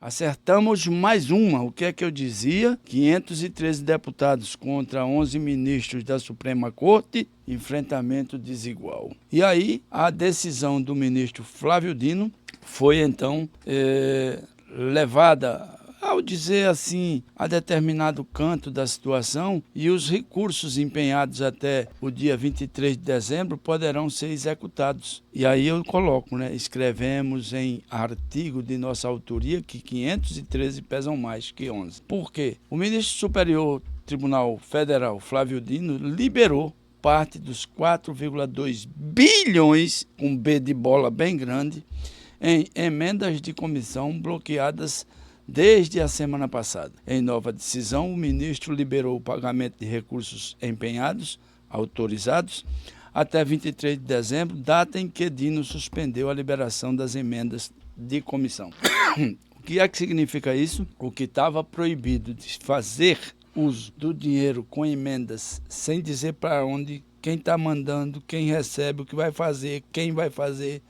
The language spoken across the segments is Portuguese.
Acertamos mais uma. O que é que eu dizia? 513 deputados contra 11 ministros da Suprema Corte, enfrentamento desigual. E aí, a decisão do ministro Flávio Dino foi, então, levada, ao dizer assim, a determinado canto da situação, e os recursos empenhados até o dia 23 de dezembro poderão ser executados. E aí eu coloco, escrevemos em artigo de nossa autoria que 513 pesam mais que 11. Por quê? O ministro Superior Tribunal Federal, Flávio Dino, liberou parte dos 4,2 bilhões, com B de bola bem grande, em emendas de comissão bloqueadas desde a semana passada. Em nova decisão, o ministro liberou o pagamento de recursos empenhados, autorizados, até 23 de dezembro, data em que Dino suspendeu a liberação das emendas de comissão. O que é que significa isso? O que estava proibido de fazer uso do dinheiro com emendas, sem dizer para onde, quem está mandando, quem recebe, o que vai fazer, quem vai fazer...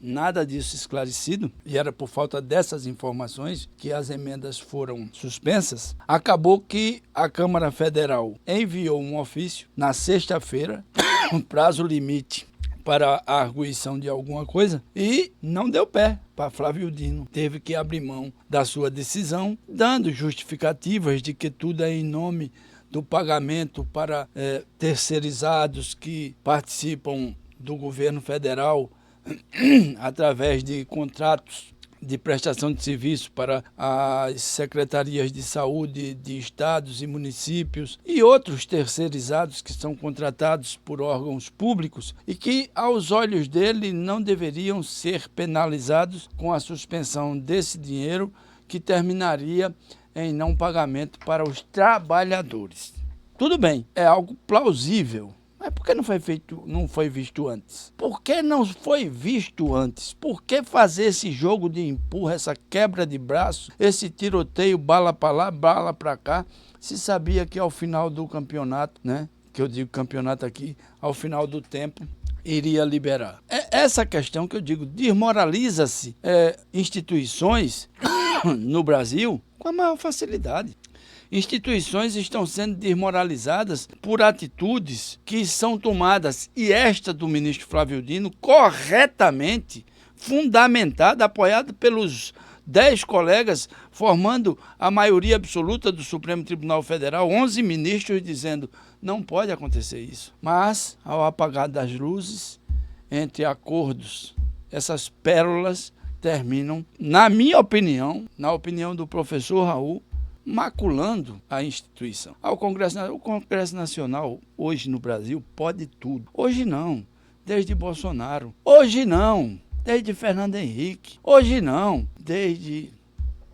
Nada disso esclarecido, e era por falta dessas informações que as emendas foram suspensas. Acabou que a Câmara Federal enviou um ofício na sexta-feira, um prazo limite para a arguição de alguma coisa, e não deu pé para Flávio Dino. Teve que abrir mão da sua decisão, dando justificativas de que tudo é em nome do pagamento para terceirizados que participam do governo federal, através de contratos de prestação de serviço para as secretarias de saúde de estados e municípios e outros terceirizados que são contratados por órgãos públicos e que, aos olhos dele, não deveriam ser penalizados com a suspensão desse dinheiro, que terminaria em não pagamento para os trabalhadores. Tudo bem, é algo plausível. Mas por que não foi visto antes? Por que não foi visto antes? Por que fazer esse jogo de empurra, essa quebra de braço, esse tiroteio, bala para lá, bala para cá, se sabia que ao final do campeonato, que eu digo campeonato aqui, ao final do tempo, iria liberar? É essa questão que eu digo, desmoraliza-se instituições no Brasil com a maior facilidade. Instituições estão sendo desmoralizadas por atitudes que são tomadas, e esta do ministro Flávio Dino, corretamente fundamentada, apoiada pelos 10 colegas, formando a maioria absoluta do Supremo Tribunal Federal, 11 ministros dizendo, não pode acontecer isso. Mas, ao apagar das luzes, entre acordos, essas pérolas terminam, na minha opinião, na opinião do professor Raul, maculando a instituição. O Congresso Nacional, hoje no Brasil, pode tudo. Hoje não, desde Bolsonaro. Hoje não, desde Fernando Henrique. Hoje não, desde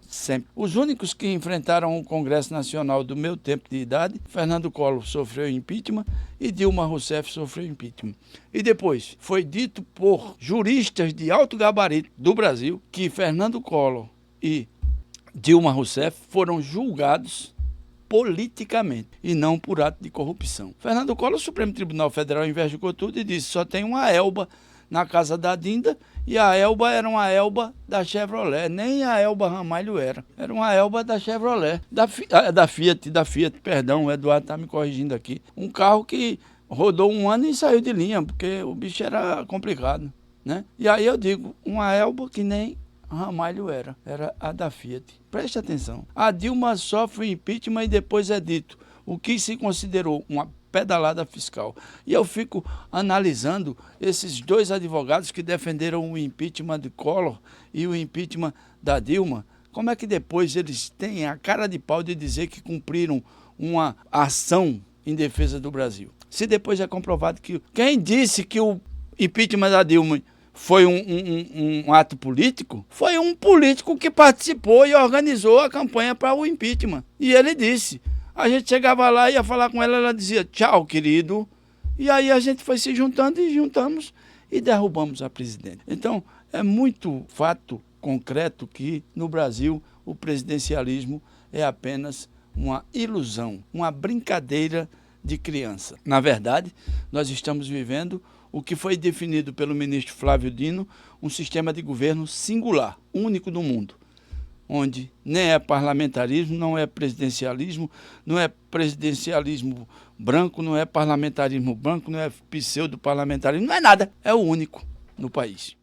sempre. Os únicos que enfrentaram o Congresso Nacional do meu tempo de idade, Fernando Collor sofreu impeachment e Dilma Rousseff sofreu impeachment. E depois foi dito por juristas de alto gabarito do Brasil que Fernando Collor e Dilma Rousseff foram julgados politicamente e não por ato de corrupção. Fernando Collor, o Supremo Tribunal Federal, investigou tudo e disse só tem uma Elba na casa da Dinda, e a Elba era uma Elba da Chevrolet, nem a Elba Ramalho era uma Elba da Chevrolet, da Fiat, perdão, o Eduardo está me corrigindo aqui. Um carro que rodou um ano e saiu de linha, porque o bicho era complicado, E aí eu digo, uma Elba que nem Ramalho era a da Fiat. Preste atenção. A Dilma sofre impeachment e depois é dito o que se considerou uma pedalada fiscal. E eu fico analisando esses dois advogados que defenderam o impeachment de Collor e o impeachment da Dilma. Como é que depois eles têm a cara de pau de dizer que cumpriram uma ação em defesa do Brasil? Se depois é comprovado que... Quem disse que o impeachment da Dilma foi um ato político? Foi um político que participou e organizou a campanha para o impeachment. E ele disse, a gente chegava lá, ia falar com ela, ela dizia, tchau, querido. E aí a gente foi se juntando e juntamos e derrubamos a presidente. Então, é muito fato concreto que no Brasil o presidencialismo é apenas uma ilusão, uma brincadeira de criança. Na verdade, nós estamos vivendo o que foi definido pelo ministro Flávio Dino, um sistema de governo singular, único no mundo. onde nem é parlamentarismo, não é presidencialismo, não é presidencialismo branco, não é parlamentarismo branco, não é pseudo-parlamentarismo, não é nada, é o único no país.